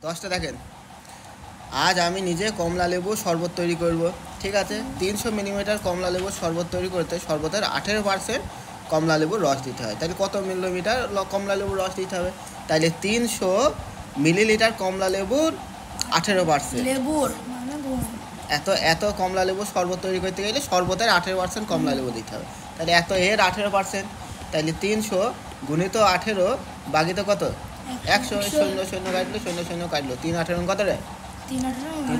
10টা দেখেন। আজ আমি নিজে কমলা লেবু শরবত তৈরি করব। ঠিক আছে, 300 মিলিমিটার কমলা লেবুর শরবত তৈরি করতে শরবতের 18% কমলা লেবুর রস দিতে হয়। তাহলে কত মিলিমিটার কমলা লেবুর রস দিতে হবে? তাহলে 300 মিলিলিটার কমলা লেবুর 18%। লেবুর এত কমলা লেবুর শরবত তৈরি করতে গেলে শরবতের 18% কমলা লেবু দিতে হবে। তাহলে এত এর 18%, তাহলে 300 গুণিত 18 বাকিতে কত? 100। শূন্য শূন্য কাটলো, শূন্য শূন্য কাটলো, 3 18 কত রে? 3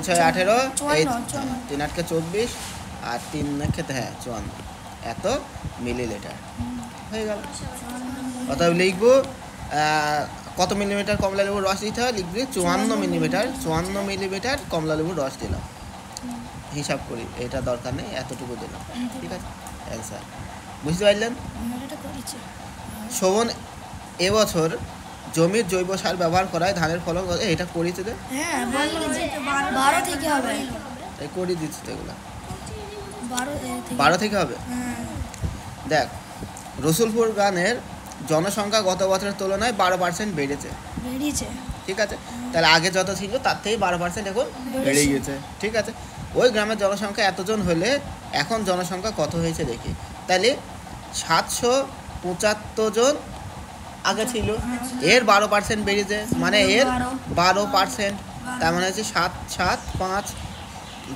6 18, এই 3 8 24 আর 3 খেতে, হ্যাঁ 54, এত মিলিলিটার হয়ে গেল। অতএব লিখবো কত মিলিমিটার কমলা লেবুর রস দিতে হয়, লিখবি 54 মিলিমিটার কমলা লেবুর রস দিলাম। হিসাব করি, এটা দরকার নেই, এতটুকু দিলাম। ঠিক আছে, অ্যান্সার বুঝতে পারলেন? শোভন এবছর জমির জৈব সার ব্যবহার করায় ধানের ফলন, এটা করিতে দে। হ্যাঁ 12 থেকে হবে, এই করি দিচ্ছি তো, এগুলো 12 থেকে হবে। দেখ, রসুলপুর গ্রামের জনসংখ্যা গত বছরের তুলনায় 12% বেড়েছে। ঠিক আছে, তাহলে আগে যত ছিল তার থেকে 12% এখন বেড়ে গেছে। ঠিক আছে, ওই গ্রামের জনসংখ্যা এতজন হলে এখন জনসংখ্যা কত হয়েছে দেখি। তাহলে 775 জন আগে ছিল, এর 12% বেড়েছে, মানে এর 12%। তার মানে হচ্ছে 7 7 5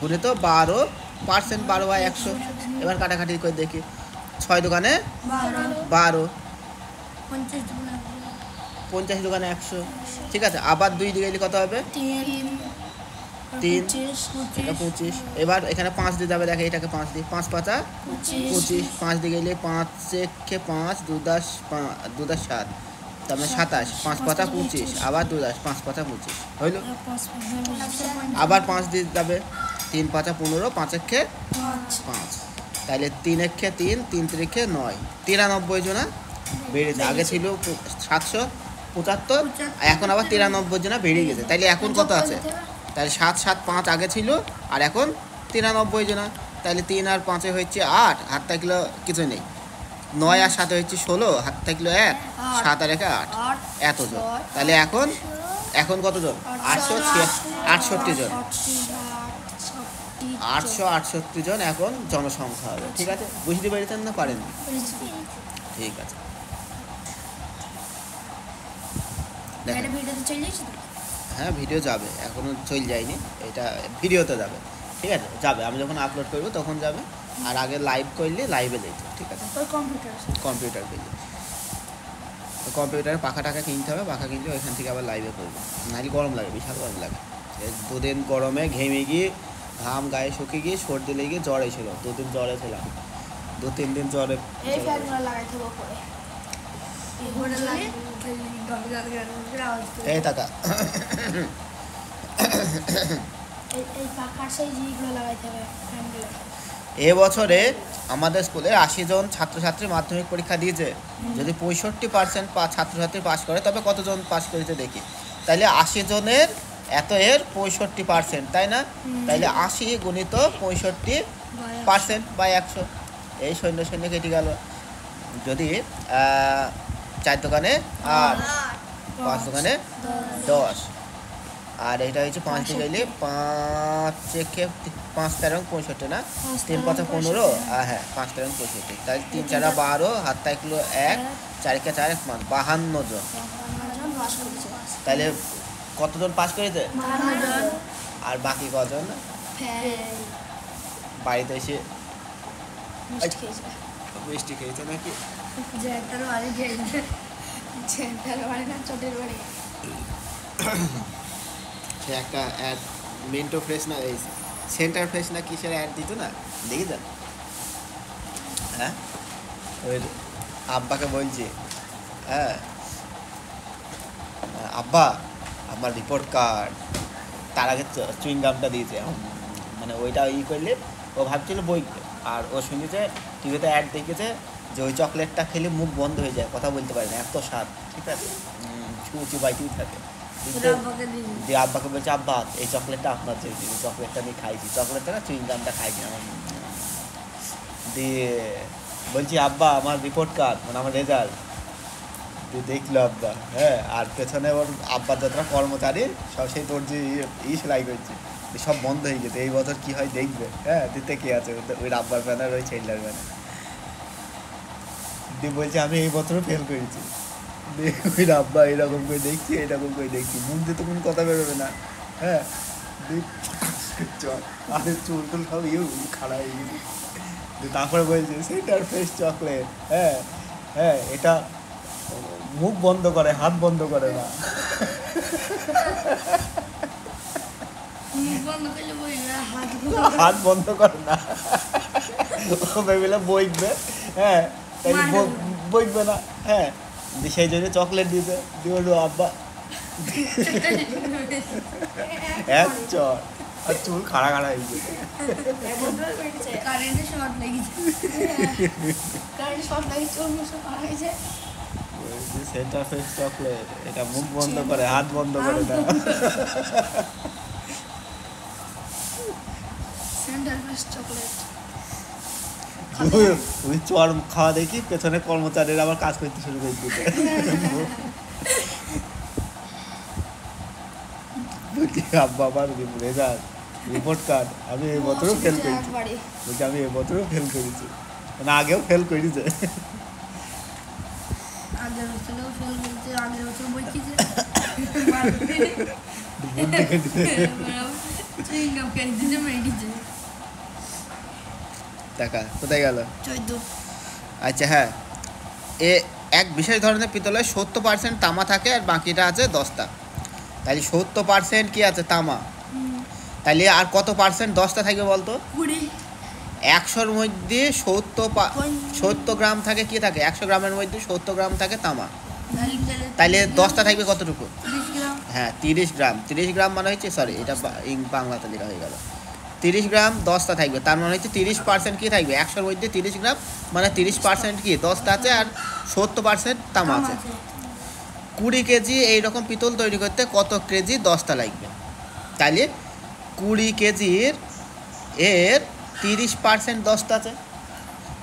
গুণিত 12%, 12/100। এবার কাটাকাটি করে দেখি, 6 দোকানে 12, 50 দোকানে 100। ঠিক আছে, আবার 2 দিকে গেলে কত হবে? 3, এটা 25। এবার এখানে 5 দিয়ে যাবে, দেখে এটাকে 5 দিই, 5 5 25, 5 দিয়ে গেলে 5 একে 5, 2 10 2 10 7, তার মানে 27, 5 5 25, আবার 2 10, 5 5 25 হইল। আবার 5 দিয়ে যাবে, 3 5 15, 5 একে 5, তাহলে 3 একে 3, 3 3 9, 93 জনা বেড়েছে। আগে ছিল 775, এখন আবার 93 জনা বেড়ে গেছে। তাইলে এখন কত আছে? তাহলে 7 7 5 আগে ছিল, আর এখন 93 জনা। তাহলে 3 আর 5 হচ্ছে 8, হাত থাকলো কিছু নেই। 9 আর 7 হচ্ছে 16, হাত থাকলো 1, 7 আর 1 8, এতজন। তাহলে এখন কতজন? 868 জন। 868 জন এখন জনসংখ্যা হবে। ঠিক আছে, বুঝতে পেরেছেন না পারেননি? ঠিক আছে, হ্যাঁ ভিডিও যাবে, এখনো চলে যায়নি, এটা ভিডিওতে যাবে। ঠিক আছে, যাবে, আমি যখন আপলোড করবো তখন যাবে। আর আগে লাইভ করলে লাইভে দেখবে। ঠিক আছে, কম্পিউটার করলে, কম্পিউটারে পাখা টাকা কিনতে হবে, পাখা কিনলে ওইখান থেকে আবার লাইভে করবে, নাহলে গরম লাগে, বিশাল গরম লাগে। 2 দিন গরমে ঘেমে গিয়ে, ঘাম গায়ে শুকিয়ে গিয়ে, সর্দি লেগে জ্বর এসেছিল, 2 দিন জ্বরে ছিলাম, 2-3 দিন জ্বরে। এই টাকা এবছরে আমাদের স্কুলে 80 জন ছাত্রছাত্রী মাধ্যমিক পরীক্ষা দিয়েছে। যদি 65% ছাত্রছাত্রী পাস করে, তবে কতজন পাস করেছে দেখি। তাইলে 80 জনের এর 65%, তাই না? তাইলে 80 গুণিত 65% বা 100, এই শূন্য শূন্য কেটে গেল। যদি 4 দোকানে 8, 5 দোকানে 10, আর এটা হচ্ছে 5 দিয়ে গেলে 5 একে 5 13 65 না, 3 5 15, হ্যাঁ 5 13 65, তাহলে 3 4 12, হাত থাকলো 1, 4 একে 4 5 52 জন। তাহলে কতজন পাস করেছে? আর বাকি কজন বাড়িতে এসে মিষ্টি খেয়েছে নাকি? সে একটা অ্যাড, মেন্টো ফ্রেশ না, এই সেন্টার ফ্রেশ না কিসের অ্যাড দিত না, দেখি যান। হ্যাঁ, ওই আব্বাকে বলছি, হ্যাঁ আব্বা আমার রিপোর্ট কার্ড, তার আগে চুইংগামটা দিয়েছে, মানে ওইটা করলে ও ভাবছিল বই, আর ও শুনেছে টিভিতে অ্যাড দেখেছে যে ওই চকলেটটা খেলে মুখ বন্ধ হয়ে যায়, কথা বলতে পারে না, এত স্বাদ। ঠিক আছে, চুচি বাইতেই থাকে। দিয়ে আব্বাকে বলছে, আব্বা এই চকলেটটা আপনার চেয়েছি, চকলেটটা আমি খাইছি, চকলেটটা না চুইংগামটা খাইছি আমার। দিয়ে বলছি, আব্বা আমার রিপোর্ট কার্ড, মানে আমার রেজাল্ট। দিয়ে দেখলো আব্বা, হ্যাঁ, আর পেছনে ওর আব্বার যতটা কর্মচারী সব সেই তোর যে সেলাই করছে, সব বন্ধ হয়ে গেছে। এই বছর কি হয় দেখবে, হ্যাঁ, দিতে কি আছে ওই আব্বার ব্যানার ওই ছেলের ব্যানার দিয়ে বলছে আমি এই বছরও ফেল করেছি। দিয়ে ওই আব্বা এরকম করে দেখছি, এরকম করে দেখছি, মুখ দিয়ে তো কোনো কথা বেরোবে না, হ্যাঁ, চল আরে চুল টুল সব খারাপ হয়ে গেছে। তারপরে বলছে সেন্টার ফ্রেশ চকলেট, হ্যাঁ হ্যাঁ, এটা মুখ বন্ধ করে, হাত বন্ধ করে না। হাত বন্ধ করে না, ও ভেবেলে বইবে, হ্যাঁ, তাই বইবে না, হ্যাঁ, সেই জন্য চকলেট দিতে দিয়ে বললো আব্বা এক চল, আর চুল খাড়া খাড়া হয়ে গেছে। সেন্টার ফ্রেশ চকলেট, এটা মুখ বন্ধ করে, হাত বন্ধ করে না। ওই চর খাওয়া দেখি পেছনে কর্মচারীরা আবার কাজ করতে শুরু করে দিতে। আব্বা আবার রেজাল্ট রিপোর্ট কার্ড, আমি এই বছরও ফেল করেছি, বলছি আমি এই বছরও ফেল করেছি, মানে আগেও ফেল করেছে। টাকা কোথায় গেল? আচ্ছা হ্যাঁ, এ এক বিশেষ ধরনের পিতলের 70% তামা থাকে আর বাকিটা আছে দস্তা। তাহলে 70% কি আছে? তামা। তাহলে আর কত পার্সেন্ট দস্তা থাকবে বলতো? 100-র মধ্যে 70 গ্রাম থাকে, কি থাকে? 100 গ্রামের মধ্যে 70 গ্রাম থাকে তামা। তাহলে দস্তা থাকবে কতটুকু? হ্যাঁ 30 গ্রাম। 30 গ্রাম মানে হচ্ছে, সরি এটা বাংলাতে লেখা হয়ে গেল, 30 গ্রাম দস্তা থাকবে, তার মানে হচ্ছে 30% কি থাকবে? 100-র মধ্যে 30 গ্রাম মানে 30% কি দস্তা আছে আর 70% তামা আছে। 20 কেজি এইরকম পিতল তৈরি করতে কত কেজি দস্তা লাগবে? তাহলে 20 কেজির এর 30% দস্তা আছে,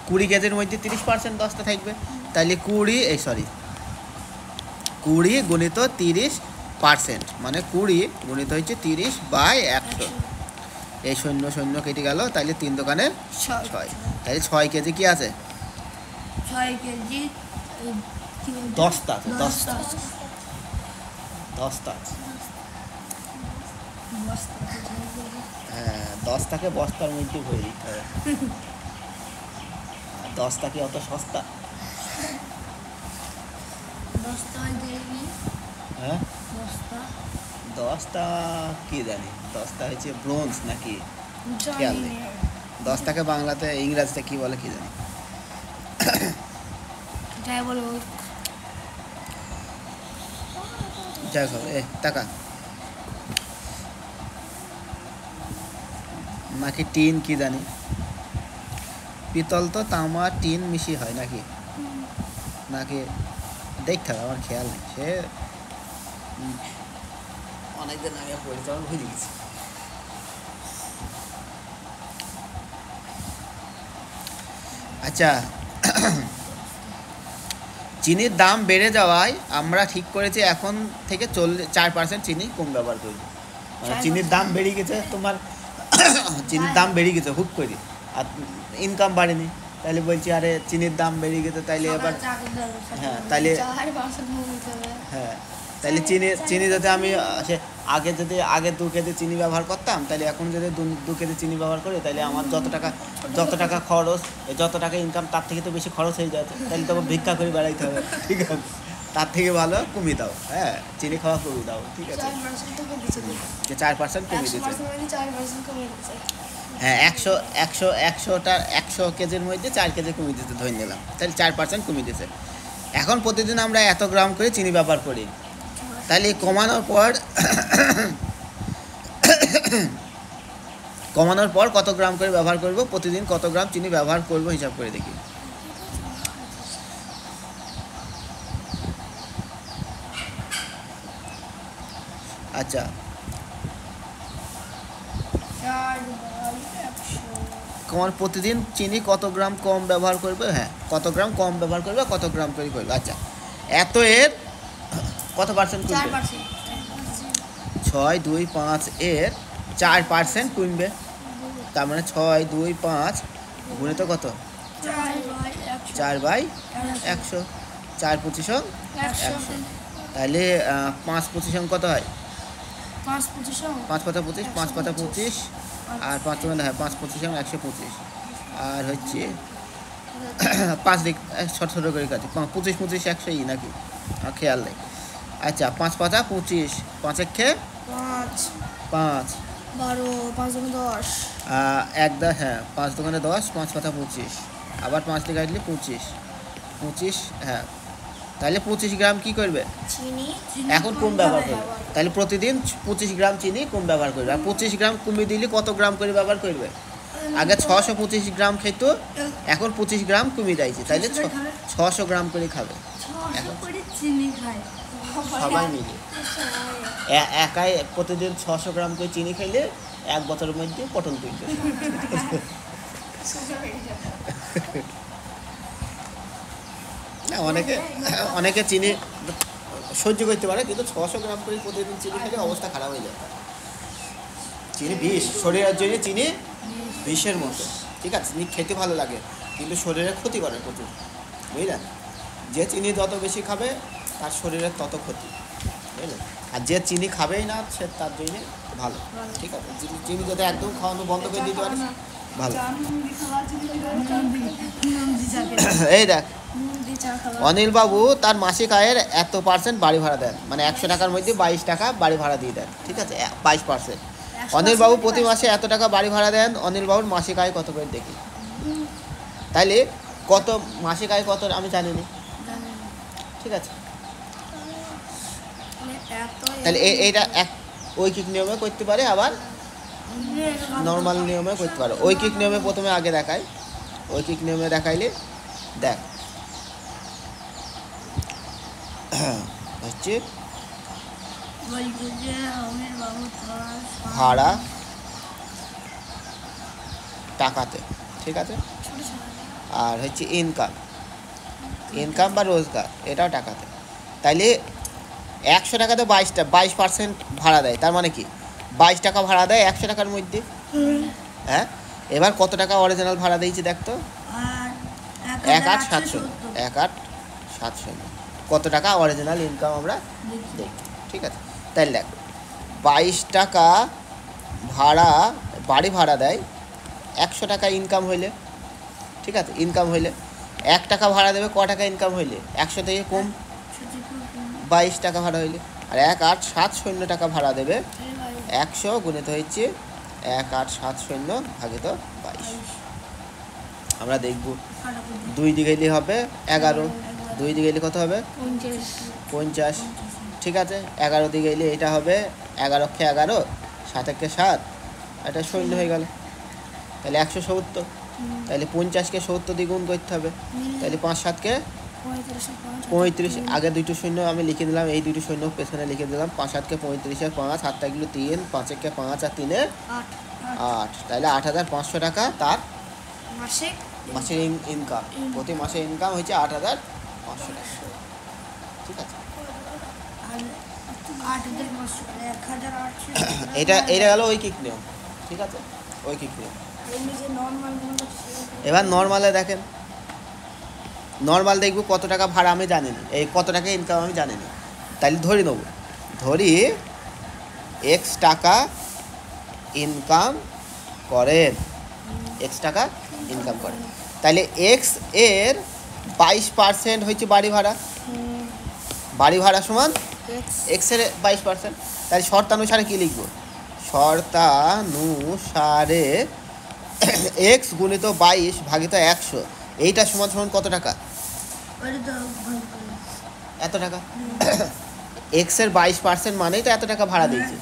20 কেজির মধ্যে 30% দস্তা থাকবে, তাহলে 20 গুণিত 30% মানে 20 গুণিত হচ্ছে 30/100। এই 0 কেটে গেল, তাহলে 3 দোকানে 6, তাহলে 6 কেজি কি আছে? 6 কেজি দস্তা আছে, দস্তা আছে। হ্যাঁ, দস্তাকে বস্তার মধ্যে ভরে দিতে হবে। দস্তা কি অত সস্তা? হ্যাঁ দস্তা কি জানি, দস্তা হচ্ছে ব্রোঞ্জ নাকি খেয়াল নেই। দস্তাকে বাংলাতে ইংরাজিতে কি বলে কি জানি। যাই হোক, টাকা নাকি টিন কি জানি, পিতল তো তামা টিন মিশি হয় নাকি, নাকি দেখতে হবে, আমার খেয়াল নেই, সে অনেকদিন আগে পড়েছে, আমার ভুলে গেছি। আচ্ছা, চিনির দাম বেড়ে যাওয়ায় আমরা ঠিক করেছি এখন থেকে 4% চিনি কম ব্যবহার করব। মানে চিনির দাম বেড়ে গেছে, তোমার চিনির দাম বেড়ে গেছে হুট করে, আর ইনকাম বাড়েনি, তাহলে বলছি আরে চিনির দাম বেড়ে গেছে, তাইলে এবার হ্যাঁ তাইলে হ্যাঁ তাহলে চিনি যদি আমি আগে 2 কেজি চিনি ব্যবহার করতাম, তাহলে এখন যদি 2 কেজি চিনি ব্যবহার করি, তাহলে আমার যত টাকা খরচ, যত টাকা ইনকাম তার থেকে তো বেশি খরচ হয়ে যাচ্ছে, তাহলে তো ভিক্ষা করে বেড়াইতে হবে, ঠিক আছে? তার থেকে ভালো কমিয়ে দাও, হ্যাঁ চিনি খাওয়া কমিয়ে দাও, ঠিক আছে? 4% কমিয়ে দিচ্ছে। হ্যাঁ 100 কেজির মধ্যে 4 কেজি কমিয়ে দিতে ধরে নিলাম, তাহলে 4% কমিয়ে দিচ্ছে। এখন প্রতিদিন আমরা এত গ্রাম করে চিনি ব্যবহার করি, তাহলে কমানোর পর কত গ্রাম করে ব্যবহার করব, প্রতিদিন কত গ্রাম চিনি ব্যবহার করব হিসাব করে দেখি। আচ্ছা প্রতিদিন চিনি কত গ্রাম কম ব্যবহার করবে, হ্যাঁ কত গ্রাম কম ব্যবহার করবে, কত গ্রাম করে করবে। আচ্ছা এত এর কত পার্সেন্ট কমবে? 4%। 6, 2, 5 এর 4% কমবে। তার মানে 6, 2, 5 গুণিত কত? 4/100। 4 25 100। তাহলে 5 25 কত হয়? 5 পাতা 25, 5 পাতা 25 আর 5 হ্যাঁ 5 25 125 আর হচ্ছে 5 দিক ছোট ছোট করে কাটে 25 25 100 নাকি খেয়াল নেই। আচ্ছা 5 পাতা 25, 5 একে 5 12 5 10 এক দা হ্যাঁ 5 দোকানে 10, 5 পাতা 25 আবার 5 দিয়ে কাটলে 25 হ্যাঁ। তাহলে 25 গ্রাম কি করবে? চিনি এখন কম ব্যবহার করবে। তাহলে প্রতিদিন 25 গ্রাম চিনি কম ব্যবহার করবে। আর 25 গ্রাম কমিয়ে দিলে কত গ্রাম করে ব্যবহার করবে? আগে 625 গ্রাম খেত, এখন 25 গ্রাম কমিয়ে দিয়েছে, তাইলে 600 গ্রাম করে খাবে। 600 করে চিনি খায় সবাই মিলে একাই প্রতিদিন 600 গ্রাম করে চিনি খাইলে 1 বছরের মধ্যে পটল তুলবে। না অনেকে চিনি সহ্য করতে পারে, কিন্তু 600 গ্রাম করে প্রতিদিন চিনি খেলে অবস্থা খারাপ হয়ে যায়। চিনি বিষ, শরীরের জন্য চিনি বিষের মতো। ঠিক আছে, চিনি খেতে ভালো লাগে কিন্তু শরীরে ক্ষতি করে প্রচুর, বুঝলেন? যে চিনি যত বেশি খাবে তার শরীরের তত ক্ষতি, বুঝলেন? আর যে চিনি খাবেই না সে তার জন্য ভালো। ঠিক আছে, চিনি যদি একদম খাওয়ানো বন্ধ করে দিতে পারে ভালো। এই দেখ অনিল বাবু তার মাসিক আয়ের এত % বাড়ি ভাড়া দেন, মানে 100 টাকার মধ্যে 22 টাকা বাড়ি ভাড়া দিয়ে দেন। ঠিক আছে, 22%। অনিল বাবু প্রতি মাসে এত টাকা বাড়ি ভাড়া দেন। অনিল বাবুর মাসিক আয় কত করে দেখি? তাইলে কত মাসিক আয় কত আমি জানি না। ঠিক আছে, তাহলে এইটা এক ঐকিক নিয়মে করতে পারে, আবার নর্মাল নিয়মে করতে পারে। ঐকিক নিয়মে প্রথমে আগে দেখাই, ঐকিক নিয়মে দেখাইলে দেখ হচ্ছে ভাড়া টাকাতে। ঠিক আছে, আর হচ্ছে ইনকাম বা রোজগার, এটাও টাকাতে। তাইলে 100 টাকাতে 22% ভাড়া দেয়, তার মানে কি 22 টাকা ভাড়া দেয় 100 টাকার মধ্যে। হ্যাঁ, এবার কত টাকা অরিজিনাল ভাড়া দিয়েছি দেখতো? 18,700। 18,700 কত টাকা অরিজিনাল ইনকাম আমরা দেখি। ঠিক আছে, তাইলে দেখ 22 টাকা ভাড়া বাড়ি ভাড়া দেয়, 100 টাকা ইনকাম হইলে। ঠিক আছে, ইনকাম হইলে 1 টাকা ভাড়া দেবে, ক টাকা ইনকাম হইলে? 100 থেকে কম 22 টাকা ভাড়া হইলে। আর 18,700 টাকা ভাড়া দেবে, 100 গুণিত হচ্ছে 18,700 ভাগিত 22। আমরা দেখব 2 দিকে গেলে হবে 11, 2 দিকে গেলে কত হবে? 50। ঠিক আছে, 11 দিকে গেলে এটা হবে 11 কে 11, 7 কে 7, এটা 0 হয়ে গেল। তাহলে 170। তাহলে 50-কে 70 দিয়ে গুণ করতে হবে। তাহলে 5-7-কে 35। আগে দুটো শূন্য আমি লিখে দিলাম, এই দুটো শূন্য পেছনে লিখে দিলাম। 5-7-কে 35 আর 5, 7টা গেল 3, 5-কে 5 আর 3-এ 8। তাহলে 8,500 টাকা তার মাসের ইনকাম। প্রতি মাসে ইনকাম হচ্ছে 8,500 টাকা। ঠিক আছে, এটা গেল ঐকিক নিয়ম। ঠিক আছে, ঐকিক নিয়ম। এবার নর্মালে দেখেন, নর্মাল দেখব কত টাকা ভাড়া আমি জানি না, এই কত টাকা ইনকাম আমি জানি না। তাহলে ধরে নেব, ধরি x টাকা ইনকাম করেন, x টাকা ইনকাম করেন। তাহলে x এর 22% হচ্ছে বাড়ি ভাড়া। বাড়ি ভাড়া সমান x এর 22%। তাহলে শর্তানুসারে কী লিখব? শর্তানুসারে x গুণিত 22 ভাগিত 100, এইটা সমান সমান কত টাকা? এত টাকা। x এর 22% মানেই তো এত টাকা ভাড়া দিয়েছে।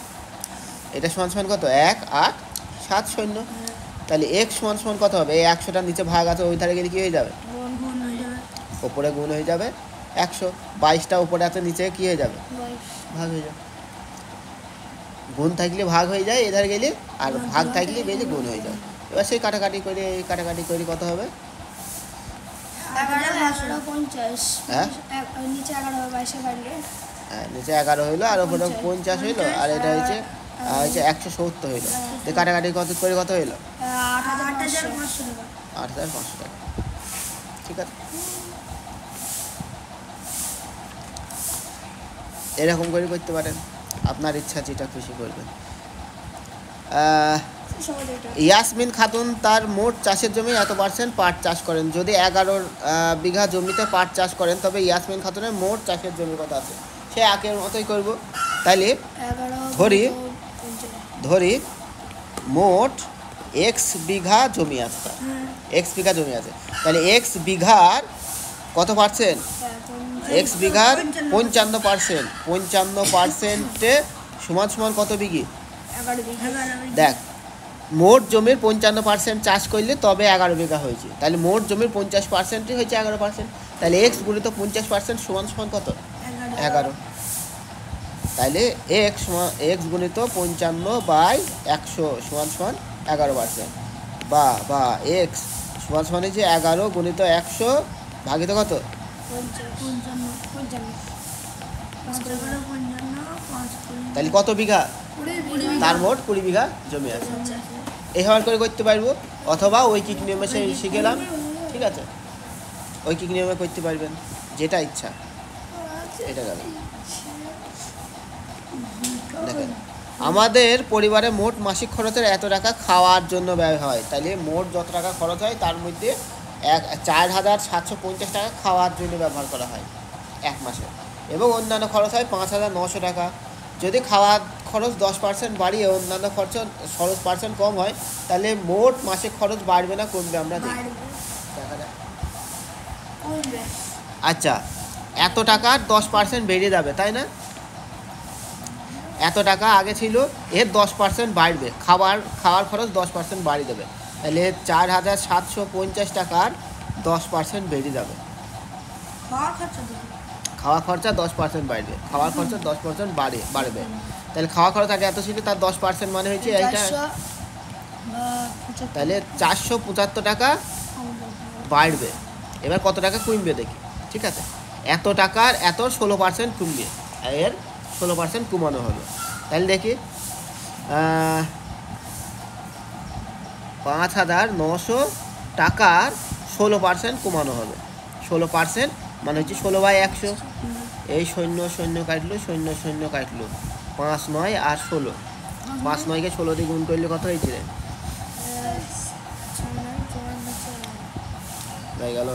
এটা সমান সমান কত? 18,700। তাহলে x সমান সমান কত হবে? এই 100টার নিচে ভাগ আছে, ওই ধারে গেলে কী হয়ে যাবে? ওপরে গুণ হয়ে যাবে 100। 22টা উপরে আছে, নিচে কী হয়ে যাবে? ভাগ হয়ে যাবে। গুণ থাকলে ভাগ হয়ে যায় এধারে গেলে, আর ভাগ থাকলে গেলে গুণ হয়ে যায়। এবার সেই কাটাকাটি করে কত হবে? 1150 হ্যাঁ নিচে 11 হবে 22 বাড়লে হ্যাঁ নিচে 11 হইলো আর উপরে 50 হইলো আর এটা হচ্ছে 170 হইলো। তো কাটাকাটি কত করে কত হইলো? 8500 টাকা। 8500 টাকা। ঠিক আছে, এরকম করে করতে পারেন, আপনার ইচ্ছা যেটা খুশি করবেন। সহজ এটা। ইয়াসমিন খাতুন তার মোট চাষের জমি এত পার্সেন্ট পাট চাষ করেন। যদি 11 বিঘা জমিতে পাট চাষ করেন তবে ইয়াসমিন খাতুনের মোট চাষের জমি কত আছে? সে আগের মতোই করব। তাইলে 11 ধরি মোট এক্স বিঘা জমি আছে, তার এক্স বিঘা জমি আছে, তাহলে এক্স বিঘার কত পার্সেন্ট? এক্স বিঘার 55%। 55%-এ সমান সমান কত বিঘি? 11 বিঘা। দেখ, মোট জমির 55% চাষ করলে তবে 11 বিঘা হয়েছে, তাহলে মোট জমির 50%ই হয়েছে 11%। তাহলে এক্স গুণিত 50% সমান সমান কত? 11। তাহলে এক্স গুণিত 55/100 সমান সমান 11%, বা এক্স সমান সমান হচ্ছে 11 গুণিত 100 ভাগিত কত? 55 তাহলে কত বিঘা? তার মোট 20 বিঘা জমি আছে। এইভাবে করে করতে পারবো, অথবা ঐকিক নিয়মে শিখেলাম। ঠিক আছে, ঐকিক নিয়মে করতে পারবেন, যেটা ইচ্ছা। এটা গেল। দেখেন, আমাদের পরিবারে মোট মাসিক খরচের এত টাকা খাওয়ার জন্য ব্যয় হয়। তাহলে মোট যত টাকা খরচ হয় তার মধ্যে 4750 টাকা খাওয়ার জন্য ব্যবহার করা হয় এক মাসে, এবং অন্যান্য খরচ হয় 5900 টাকা। যদি খাওয়ার খরচ 10% বাড়িয়ে অন্যান্য খরচ 10% কম হয়, তাহলে মোট মাসিক খরচ বাড়বে না কমবে? আমরা দেখি, দেখা যাক। আচ্ছা, এত টাকার 10% বেড়ে যাবে, তাই না? এত টাকা আগে ছিল, এর 10% বাড়বে, খাওয়ার খরচ 10% বাড়িয়ে দেবে, তাহলে 4750 টাকার 10% বেড়ে যাবে। খাওয়া খরচা 10% বাড়বে, খাওয়ার খরচা 10% বাড়বে। তাহলে খাওয়া খরচ আগে এত ছিল, তার 10% মানে হয়েছে এইটা, তাহলে 475 টাকা বাড়বে। এবার কত টাকা কমবে দেখি। ঠিক আছে, এত টাকার 16% কমবে, এর 16% কমানো হবে। তাহলে দেখি, 5900 টাকার 16% কমানো হবে। 16% মানে হচ্ছে 16/100। এই 0 কাটলো, 0 কাটলো, 5 9 আর 16, 5 9কে 16 দিয়ে গুণ করলে কত হয়েছে রে? হয়ে গেল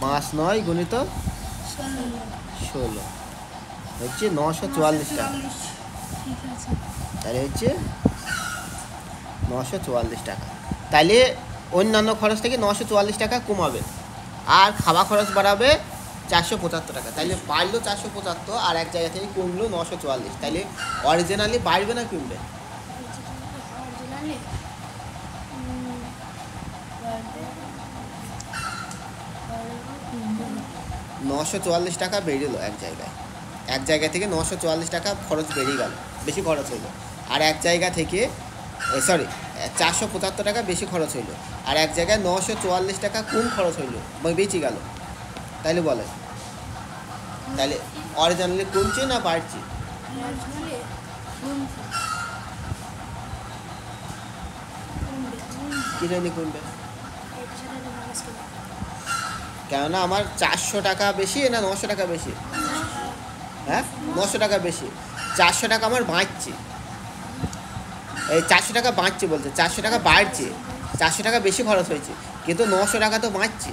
5 9 গুণিত 16 হচ্ছে 944 টাকা। তাহলে হচ্ছে 944 টাকা। তাহলে অন্যান্য খরচ থেকে 944 টাকা কমাবে, আর খাওয়া খরচ বাড়াবে 475 টাকা। তাহলে বাড়লো 475, আর এক জায়গা থেকে কমলো 944। তাহলে অরিজিনালি বাড়বে না কমবে? 944 টাকা বেড়েলো এক জায়গা থেকে 944 টাকা খরচ বেরিয়ে গেল, বেশি খরচ হইলো। আর এক জায়গা থেকে 475 টাকা বেশি খরচ হইলো, আর এক জায়গায় 944 টাকা কম খরচ হইলো, বেঁচে গেল। তাইলে বলে, তাহলে অরিজিনালি কমছে না বাড়ছে? কি জানি কমবে, কেননা আমার 400 টাকা বেশি না 900 টাকা বেশি? হ্যাঁ, 900 টাকা বেশি। 400 টাকা আমার বাঁচছে, এই 400 টাকা বাঁচছে বলতে, 400 টাকা বাড়ছে, 400 টাকা বেশি খরচ হয়েছে, কিন্তু 900 টাকা তো বাঁচছে।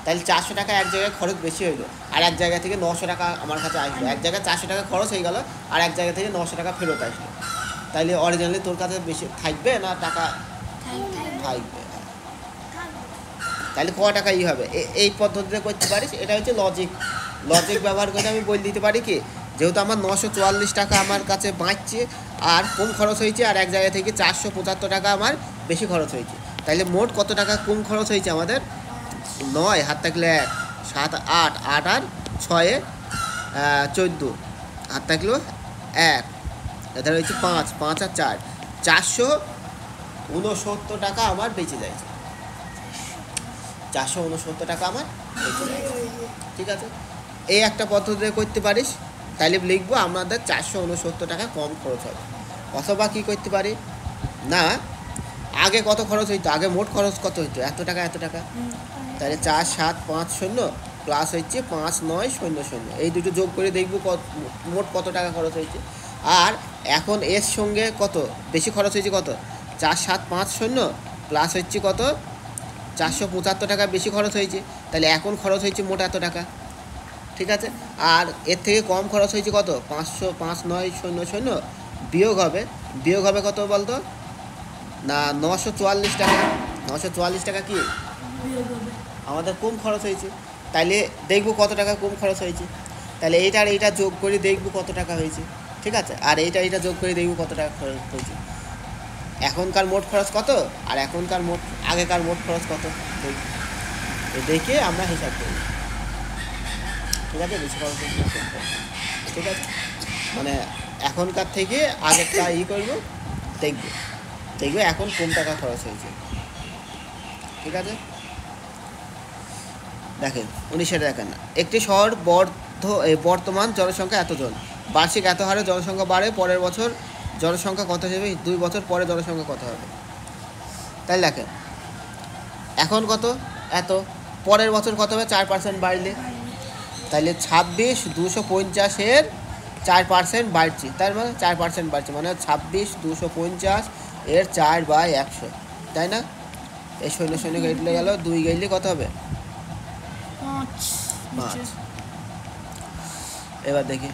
তাহলে 400 টাকা এক জায়গায় খরচ বেশি হইলো, আর এক জায়গা থেকে 900 টাকা আমার কাছে আসলো। এক জায়গায় 400 টাকা খরচ হয়ে গেল, আর এক জায়গা থেকে 900 টাকা ফেরত আসলো। তাইলে অরিজিনালি তোর কাছে বেশি থাকবে না টাকা থাকবে? তাহলে ক টাকা হবে, এই পদ্ধতিতে করতে পারিস। এটা হচ্ছে লজিক ব্যবহার করে আমি বলে দিতে পারি কি, যেহেতু আমার 944 টাকা আমার কাছে বাঁচছে আর কম খরচ হয়েছে, আর এক জায়গা থেকে 475 টাকা আমার বেশি খরচ হয়েছে, তাহলে মোট কত টাকা কম খরচ হয়েছে আমাদের? 9 হাত থাকলে 1, 7 8 8 আর 6 14 আর থাকলো 1, এধারে হচ্ছে 5 5 আর 4 469 টাকা আমার বেঁচে যাচ্ছে। 469 টাকা আমার বেঁচে যাচ্ছে। ঠিক আছে, এই একটা পদ্ধতিতে করতে পারিস, তাইলে লিখবো আমাদের 469 টাকা কম খরচ হবে। অথবা কী করতে পারি না, আগে কত খরচ হইতো, আগে মোট খরচ কত হইতো, এত টাকা এত টাকা, তাহলে 4 7 5 0 প্লাস হচ্ছে 5 9 0 0, এই দুটো যোগ করে দেখবো মোট কত টাকা খরচ হয়েছে। আর এখন এর সঙ্গে কত বেশি খরচ হয়েছে, কত 4 7 5 0 প্লাস হচ্ছে কত 475 টাকা বেশি খরচ হয়েছে, তাহলে এখন খরচ হয়েছে মোট এত টাকা। ঠিক আছে, আর এর থেকে কম খরচ হয়েছে কত 500 5 9 0 0 বিয়োগ হবে কত বলতো না 944 টাকা। 944 টাকা কি আমাদের কম খরচ হয়েছে, তাইলে দেখবো কত টাকা কম খরচ হয়েছে। তাহলে এইটা আর এইটা যোগ করে দেখবো কত টাকা হয়েছে। ঠিক আছে, আর এইটা যোগ করে দেখবো কত টাকা খরচ হয়েছে। এখনকার মোট খরচ কত আর এখনকার আগেকার মোট খরচ কত দেখে আমরা হিসাব করি। ঠিক আছে, বেশি খরচ হয়েছে। ঠিক আছে, মানে এখনকার থেকে আগেরটা করবো, দেখবো এখন কম টাকা খরচ হয়েছে। ঠিক আছে, দেখেন 19 দেখেন, একটি শহর বর্তমান জনসংখ্যা এতজন, বার্ষিক এত হারে জনসংখ্যা বাড়ে, পরের বছর জনসংখ্যা কত হবে, 2 বছর পরে জনসংখ্যা কত হবে। তাই দেখেন এখন কত এত, পরের বছর কত হবে 4% বাড়লে, তাহলে 26 250 4% বাড়ছে, তার মানে 4% বাড়ছে, মানে 26 250 4/100, তাই না। এই 0 0 কেটে গেল, 2 গেলে কত হবে 5। এবার দেখি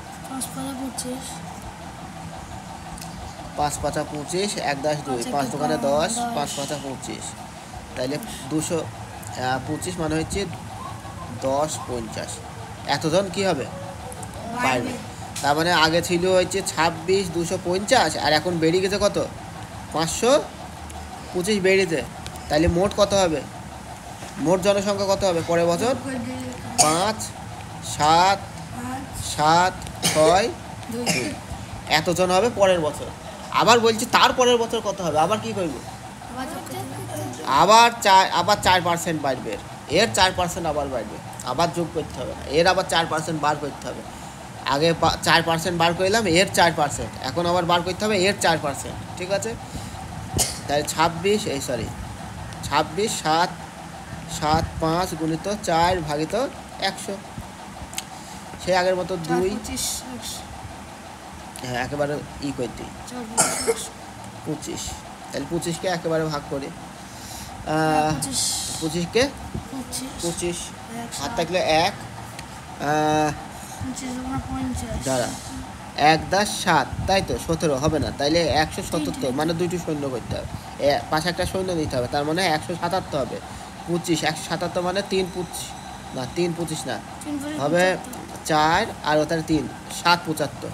5 5 25 1 2 5 দোকানে 10 5 25, তাইলে 225 মানে হচ্ছে 10 50, এতজন কি হবে বাড়বে। তার মানে আগে ছিল হচ্ছে 26 250 আর এখন বেড়ে গেছে কত 525 বেড়েছে, তাহলে মোট কত হবে, মোট জনসংখ্যা কত হবে পরের বছর 5 7 7 6 2, এতজন হবে পরের বছর। আবার বলছি তারপরের বছর কত হবে, আবার কি করব, আবার 4% বাড়বে, এর 4% আবার বাড়বে, আবার যোগ করতে হবে না, এর আবার 4% বার করতে হবে। আগে 4% বার করলাম, এর 4%, এখন আবার বার করতে হবে এর 4%। ঠিক আছে, তাই 26 7 7 5 গুণিত 4 ভাগিত 100, সে আগের মতো 2, হ্যাঁ একেবারে করতে 25, তাহলে 25কে একেবারে ভাগ করি, 25কে 25 হাত থাকলে 1 দাঁড়া 1 10 7, তাই তো 17 হবে না, তাইলে 177, মানে দুইটি শূন্য করতে হবে, পাশে একটা শূন্য দিতে হবে, তার মানে 177 হবে। 25 177 মানে 3 25 না 3 25 না হবে 4 আর ওটার 3 7 75,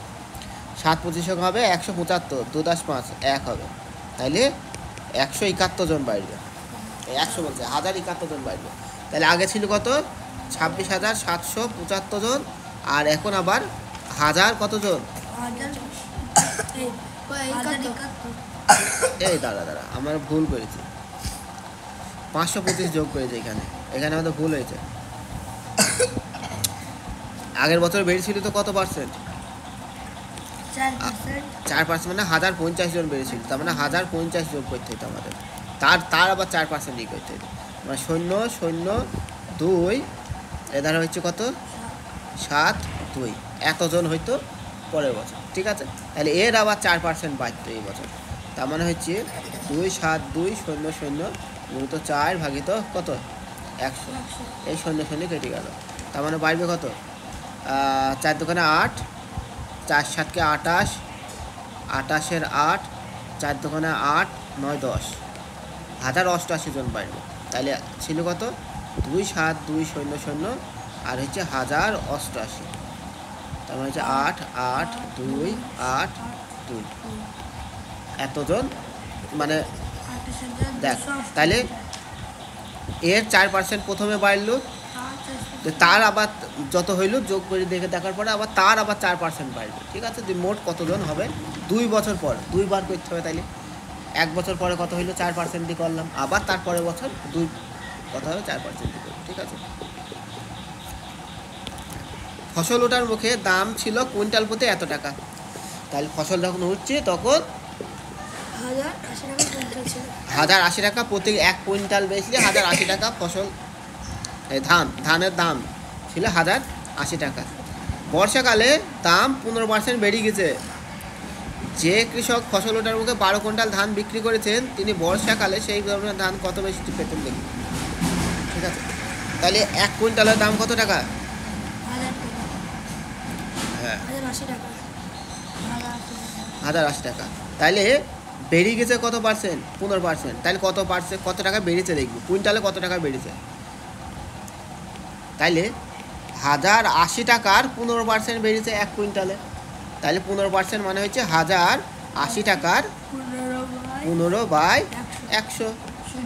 7 25 হবে 175, 2 10 5 1 হবে, তাইলে 171 জন বাড়বে, 100 বলছে 1071 জন বাড়বে। তাহলে আগে ছিল কত 26,775 জন, আর এখন আবার 1000 কত জন, এই দাঁড়া আমার ভুল করেছি, 525 যোগ করেছে এখানে আমাদের ভুল হয়েছে। আগের বছর বেড়েছিল তো কত পার্সেন্ট, 4%, মানে 1050 জন বেড়েছিল, তার মানে 1050 যোগ করতে হতো আমাদের, তার আবার 4% করতে হতো, মানে 0 0 2 এধারে হচ্ছে কত 7 2, এতজন হয়তো পরের বছর। ঠিক আছে, তাহলে এর আবার 4% বাড়তো এই বছর, তার মানে হচ্ছে 2 7 2 0 0 গুণিত 4 ভাগিত কত 100, এই 0 0 কেটে গেল, তার মানে বাড়বে কত 4 দোকানে 8, 4 7 28, 28 8, 4 দোকানে 8 9 10, 1088 জন বাড়বে। তাহলে ছিল কত 2 7 2 0 0 আর হচ্ছে 1088, তার মানে হচ্ছে 8 8 2 8 2, এতজন, মানে দেখ তাহলে এর 4% প্রথমে বাড়লো, তো তার আবার যত হইল যোগ করে দেখে দেখার পরে আবার তার আবার 4% বাড়বে, ঠিক আছে। যে মোট কতজন হবে 2 বছর পর 2 বার করতে হবে, তাইলে 1 বছর পরে কত হইলো 4% দিয়ে করলাম, আবার তারপরে বছর 2 কত হবে 4% দিয়ে করব, ঠিক আছে। ফসল ওঠার মুখে দাম ছিল কুইন্টাল প্রতি এত টাকা, তাহলে ফসল যখন উঠছে তখন 1080 টাকা কুইন্টাল ছিল। 1080 টাকা প্রতি 1 কুইন্টাল বেচলে 1080 টাকা ফসল, এই ধানের দাম ছিল 1080 টাকা। বর্ষাকালে দাম 15% বেড়ে গেছে। যে কৃষক ফসল ওঠার মুখে 12 কুইন্টাল ধান বিক্রি করেছেন তিনি বর্ষাকালে সেই ধরনের ধান কত বেশি পেতেন দেখুন, ঠিক আছে। তাহলে 1 কুইন্টালের দাম কত টাকা? 1000 টাকা। হ্যাঁ 1080 টাকা। 1080 টাকা। তাহলে বেড়ে গেছে কত পার্সেন্ট? 15%। তাহলে কত টাকা বেড়েছে দেখবো, কুইন্টালে কত টাকা বেড়েছে। তাইলে 1080 টাকার 15% বেড়েছে 1 কুইন্টালে, তাহলে 15% মানে হচ্ছে 1080 টাকার 15/100।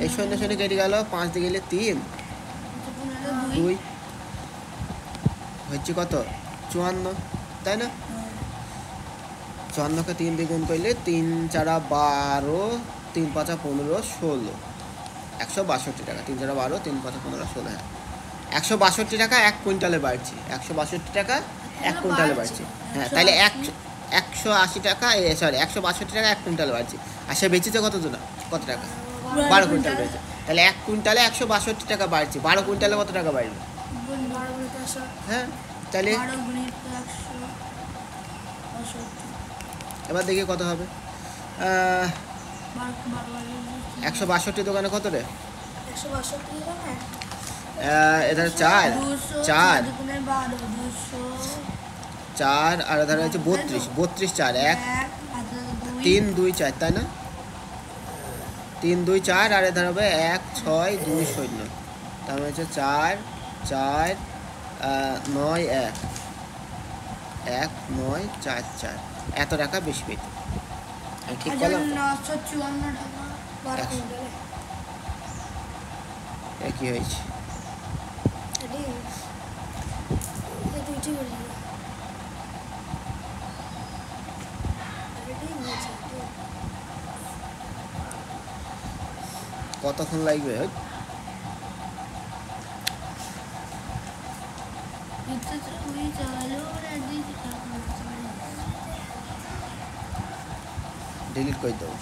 এই শূন্য শূন্য কেটে গেল, 5 দিয়ে গেলে 3, 2 হচ্ছে কত 54, তাই না? 54কে 3 দিয়ে গুণ করলে 3 4 12, 3 5 15 16, 162 টাকা। 3 4 12, 3 5 15 16, হ্যাঁ 162 টাকা 1 কুইন্টালে বাড়ছে। 162 টাকা 1 কুইন্টালে বাড়ছে, হ্যাঁ। তাহলে 180 টাকা, সরি 162 টাকা 1 কুইন্টালে বাড়ছে। আর সে বেচেছে কত টাকা? 12 কুইন্টাল বেচেছে। তাহলে 1 কুইন্টালে 162 টাকা বাড়ছে, 12 কুইন্টালে কত টাকা বাড়বে? হ্যাঁ, তাহলে এবার দেখি কত হবে। 162 দোকানে কত রে? 162 টাকা। এধারে 4 আর এধারে হচ্ছে 32 4 1 3 2 4, তাই না? 3 2 4 আর এধারে হবে 1 6 2 0, তার মানে হচ্ছে 4 4 9 1 1 9 4 4, এত টাকা বেশি পেত। ঠিক বললাম? 954 টাকা 12 কুইন্টালে। কি হয়েছে? কতক্ষণ লাগবে? ডিলিট করে দেবো।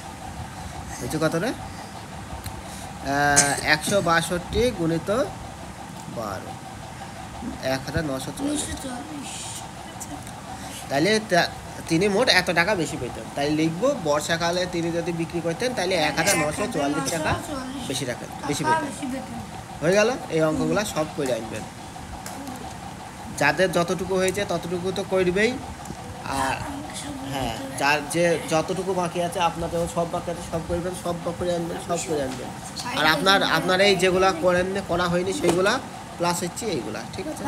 হচ্ছে কত রে? 162 গুণিত 12, 1940। তাহলে তিনি মোট এত টাকা বেশি পেতেন। তাই লিখবো বর্ষাকালে তিনি যদি বিক্রি করতেন তাহলে 1944 টাকা বেশি পেতেন। হয়ে গেল। এই অঙ্কগুলো সব করে আনবেন। যাদের যতটুকু হয়েছে ততটুকু তো করবেই, আর হ্যাঁ যার যে যতটুকু বাকি আছে আপনাদেরও সব বাকি আছে, সব করবেন, সব করে আনবেন, সব করে আনবেন। আর আপনার এই যেগুলা করা হয়নি সেইগুলা প্লাস হচ্ছে এইগুলা, ঠিক আছে।